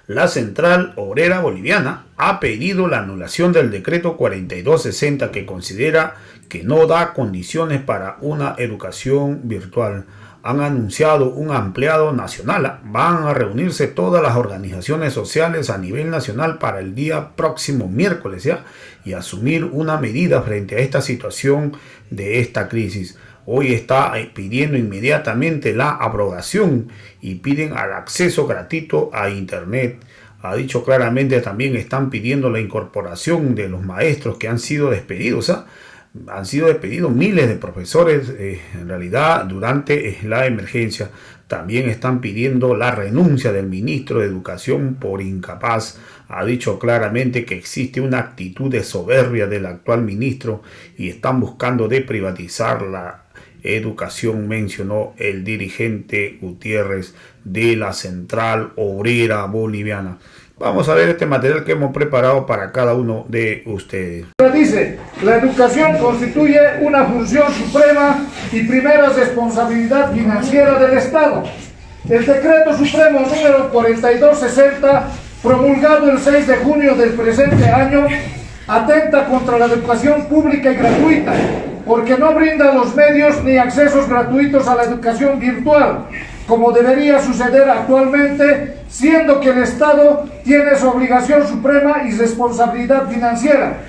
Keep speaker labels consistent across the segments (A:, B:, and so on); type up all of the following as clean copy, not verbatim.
A: La Central Obrera Boliviana ha pedido la anulación del decreto 4260 que considera que no da condiciones para una educación virtual. Han anunciado un ampliado nacional. Van a reunirse todas las organizaciones sociales a nivel nacional para el día próximo miércoles y asumir una medida frente a esta situación de esta crisis. Hoy está pidiendo inmediatamente la abrogación y piden el acceso gratuito a Internet. Ha dicho claramente, también están pidiendo la incorporación de los maestros que han sido despedidos. Han sido despedidos miles de profesores en realidad durante la emergencia. También están pidiendo la renuncia del ministro de Educación por incapaz. Ha dicho claramente que existe una actitud de soberbia del actual ministro y están buscando de privatizar la educación, mencionó el dirigente Gutiérrez de la Central Obrera Boliviana. Vamos a ver este material que hemos preparado para cada uno de ustedes.
B: Dice, la educación constituye una función suprema y primera responsabilidad financiera del Estado. El decreto supremo número 4260, promulgado el 6 de junio del presente año, atenta contra la educación pública y gratuita, porque no brinda los medios ni accesos gratuitos a la educación virtual, como debería suceder actualmente, siendo que el Estado tiene su obligación suprema y responsabilidad financiera.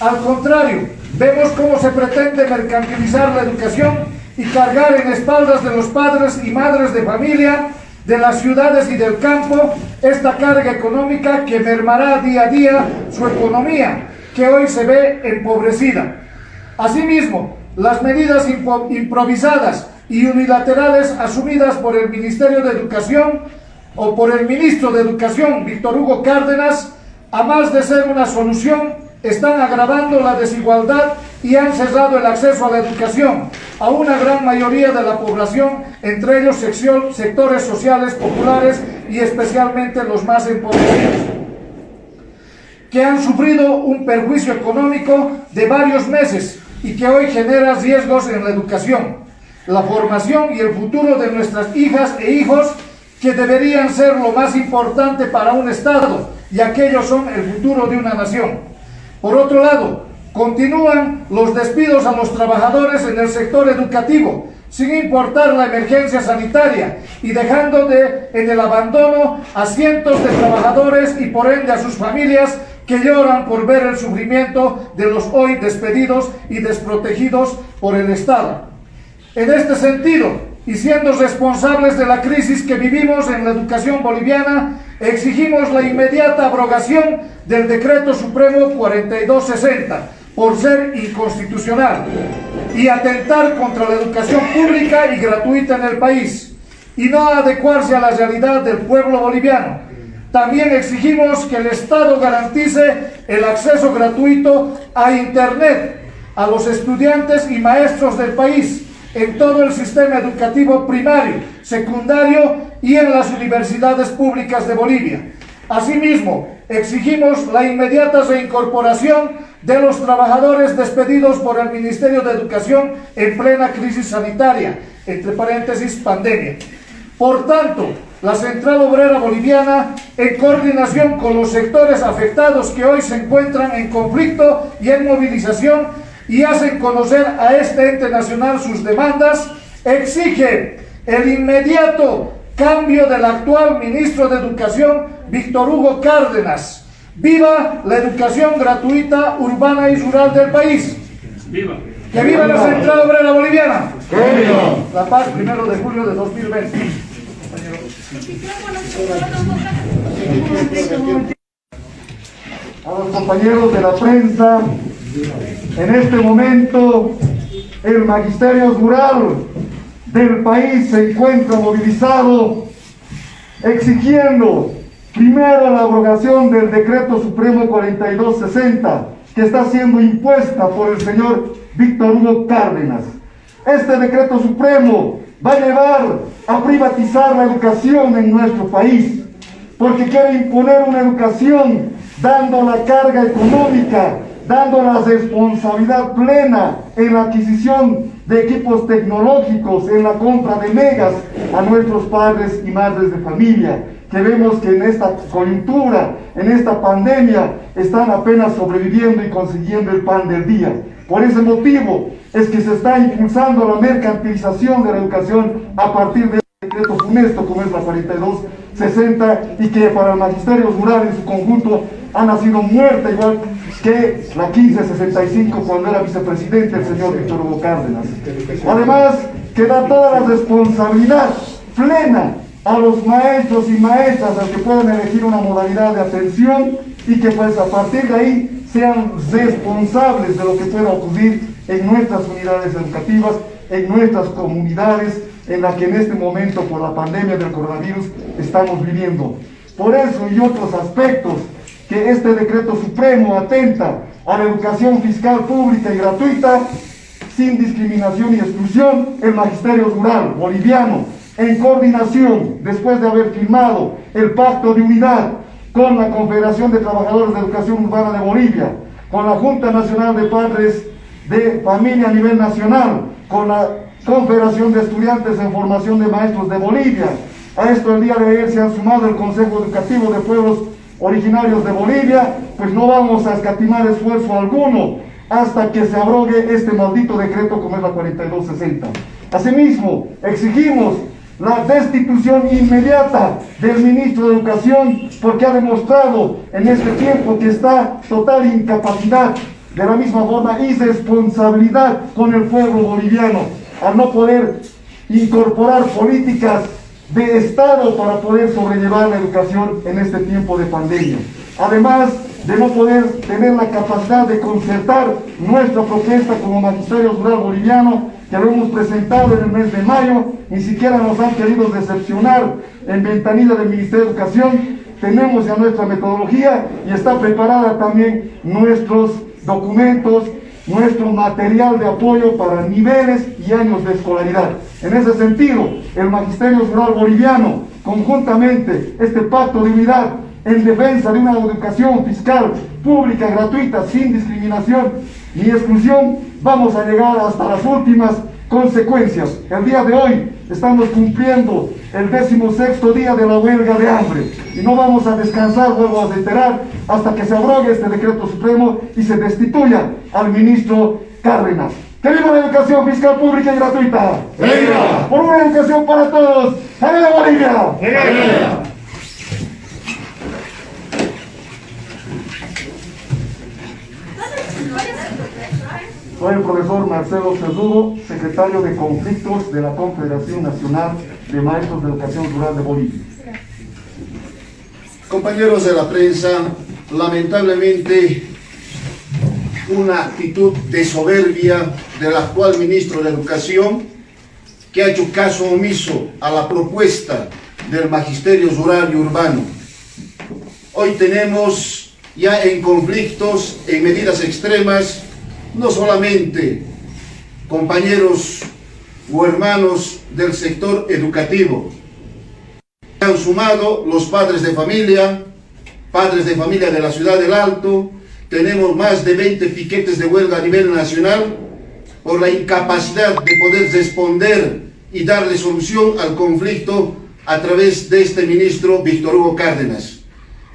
B: Al contrario, vemos cómo se pretende mercantilizar la educación y cargar en espaldas de los padres y madres de familia de las ciudades y del campo esta carga económica que mermará día a día su economía, que hoy se ve empobrecida. Asimismo, las medidas improvisadas y unilaterales asumidas por el Ministerio de Educación o por el Ministro de Educación, Víctor Hugo Cárdenas, a más de ser una solución, están agravando la desigualdad y han cerrado el acceso a la educación a una gran mayoría de la población, entre ellos sectores sociales populares y especialmente los más empobrecidos, que han sufrido un perjuicio económico de varios meses y que hoy genera riesgos en la educación, la formación y el futuro de nuestras hijas e hijos, que deberían ser lo más importante para un Estado, y aquellos son el futuro de una nación. Por otro lado, continúan los despidos a los trabajadores en el sector educativo, sin importar la emergencia sanitaria, y dejando en el abandono a cientos de trabajadores y por ende a sus familias, que lloran por ver el sufrimiento de los hoy despedidos y desprotegidos por el Estado. En este sentido, y siendo responsables de la crisis que vivimos en la educación boliviana, exigimos la inmediata abrogación del Decreto Supremo 4260 por ser inconstitucional y atentar contra la educación pública y gratuita en el país y no adecuarse a la realidad del pueblo boliviano. También exigimos que el Estado garantice el acceso gratuito a Internet a los estudiantes y maestros del país en todo el sistema educativo primario, secundario y en las universidades públicas de Bolivia. Asimismo, exigimos la inmediata reincorporación de los trabajadores despedidos por el Ministerio de Educación en plena crisis sanitaria, entre paréntesis, pandemia. Por tanto, la Central Obrera Boliviana, en coordinación con los sectores afectados que hoy se encuentran en conflicto y en movilización y hacen conocer a este ente nacional sus demandas, exige el inmediato cambio del actual ministro de Educación, Víctor Hugo Cárdenas. ¡Viva la educación gratuita, urbana y rural del país! ¡Viva! ¡Que viva la Central Obrera Boliviana! ¡Viva! La Paz, 1 de julio de 2020.
C: A los compañeros de la prensa, en este momento el magisterio rural del país se encuentra movilizado exigiendo primero la abrogación del Decreto Supremo 4260 que está siendo impuesta por el señor Víctor Hugo Cárdenas. Este Decreto Supremo va a llevar a privatizar la educación en nuestro país, porque quiere imponer una educación dando la carga económica, dando la responsabilidad plena en la adquisición de equipos tecnológicos, en la compra de megas a nuestros padres y madres de familia. que vemos que en esta coyuntura, en esta pandemia, están apenas sobreviviendo y consiguiendo el pan del día. Por ese motivo es que se está impulsando la mercantilización de la educación a partir de decreto funesto como es la 4260 y que para el magisterio rural en su conjunto ha nacido muerta igual que la 1565 cuando era vicepresidente el señor Víctor Hugo Cárdenas. Además que da toda la responsabilidad plena a los maestros y maestras a que puedan elegir una modalidad de atención y que pues a partir de ahí sean responsables de lo que pueda ocurrir en nuestras unidades educativas, en nuestras comunidades, en la que en este momento por la pandemia del coronavirus estamos viviendo. Por eso y otros aspectos que este decreto supremo atenta a la educación fiscal pública y gratuita, sin discriminación y exclusión, el magisterio rural boliviano, en coordinación, después de haber firmado el pacto de unidad con la Confederación de Trabajadores de Educación Urbana de Bolivia, con la Junta Nacional de Padres de Familia a nivel nacional, con la Confederación de Estudiantes en Formación de Maestros de Bolivia. A esto el día de ayer se han sumado el Consejo Educativo de Pueblos Originarios de Bolivia, pues no vamos a escatimar esfuerzo alguno hasta que se abrogue este maldito decreto como es la 4260. Asimismo, exigimos la destitución inmediata del ministro de Educación porque ha demostrado en este tiempo que está total incapacidad, de la misma forma irresponsabilidad con el pueblo boliviano, al no poder incorporar políticas de Estado para poder sobrellevar la educación en este tiempo de pandemia. Además de no poder tener la capacidad de concertar nuestra propuesta como Magisterio Rural Boliviano, que lo hemos presentado en el mes de mayo, ni siquiera nos han querido decepcionar en ventanilla del Ministerio de Educación. Tenemos ya nuestra metodología y está preparada también nuestros documentos, nuestro material de apoyo para niveles y años de escolaridad. En ese sentido, el Magisterio Rural Boliviano, conjuntamente este pacto de unidad en defensa de una educación fiscal pública, gratuita, sin discriminación ni exclusión, vamos a llegar hasta las últimas consecuencias. El día de hoy estamos cumpliendo el 16º día de la huelga de hambre y no vamos a descansar, vuelvo a reiterar, hasta que se abrogue este decreto supremo y se destituya al ministro Cárdenas. ¡Que viva la educación fiscal pública y gratuita!
B: ¡Viva!
C: ¡Por una educación para todos! ¡Viva Bolivia!
B: ¡Viva!
C: Soy el profesor Marcelo Cerrudo, secretario de Conflictos de la Confederación Nacional de Maestros de Educación Rural de Bolivia.
D: Compañeros de la prensa, lamentablemente una actitud de soberbia del actual ministro de Educación, que ha hecho caso omiso a la propuesta del Magisterio Rural y Urbano. Hoy tenemos ya en conflictos, en medidas extremas, no solamente compañeros o hermanos del sector educativo. Se han sumado los padres de familia de la ciudad del Alto. Tenemos más de 20 piquetes de huelga a nivel nacional por la incapacidad de poder responder y darle solución al conflicto a través de este ministro Víctor Hugo Cárdenas.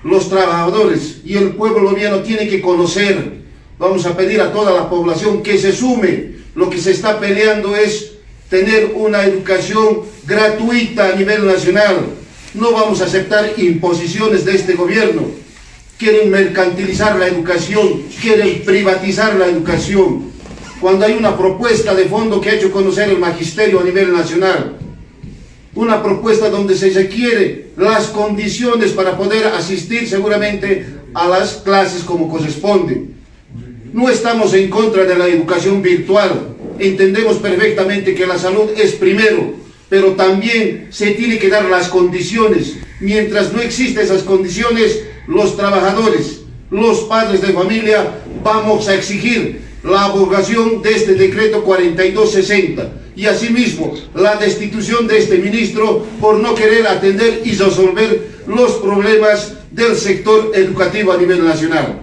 D: Los trabajadores y el pueblo boliviano tienen que conocer. Vamos a pedir a toda la población que se sume. Lo que se está peleando es tener una educación gratuita a nivel nacional. No vamos a aceptar imposiciones de este gobierno. Quieren mercantilizar la educación, quieren privatizar la educación. Cuando hay una propuesta de fondo que ha hecho conocer el magisterio a nivel nacional, una propuesta donde se requiere las condiciones para poder asistir seguramente a las clases como corresponde. No estamos en contra de la educación virtual, entendemos perfectamente que la salud es primero, pero también se tiene que dar las condiciones. Mientras no existen esas condiciones, los trabajadores, los padres de familia, vamos a exigir la abrogación de este decreto 4260 y asimismo la destitución de este ministro por no querer atender y resolver los problemas del sector educativo a nivel nacional.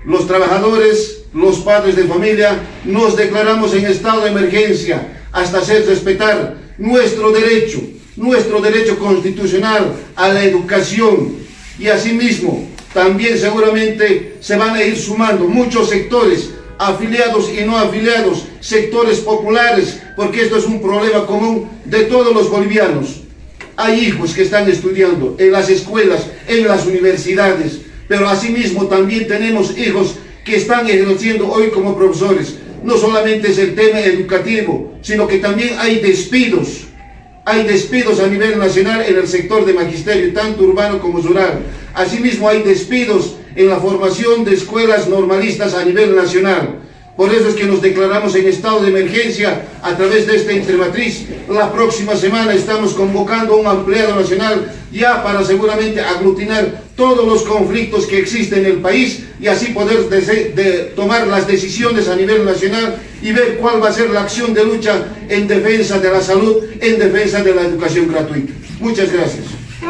D: Los trabajadores, los padres de familia, nos declaramos en estado de emergencia hasta hacer respetar nuestro derecho, nuestro derecho constitucional a la educación. Y asimismo, también seguramente se van a ir sumando muchos sectores, afiliados y no afiliados, sectores populares, porque esto es un problema común de todos los bolivianos. Hay hijos que están estudiando en las escuelas, en las universidades, pero asimismo también tenemos hijos que están ejerciendo hoy como profesores. No solamente es el tema educativo, sino que también hay despidos. Hay despidos a nivel nacional en el sector de magisterio, tanto urbano como rural. Asimismo hay despidos en la formación de escuelas normalistas a nivel nacional. Por eso es que nos declaramos en estado de emergencia a través de esta entrematriz. La próxima semana estamos convocando a un ampliado nacional ya para seguramente aglutinar todos los conflictos que existen en el país y así poder tomar las decisiones a nivel nacional y ver cuál va a ser la acción de lucha en defensa de la salud, en defensa de la educación gratuita. Muchas gracias.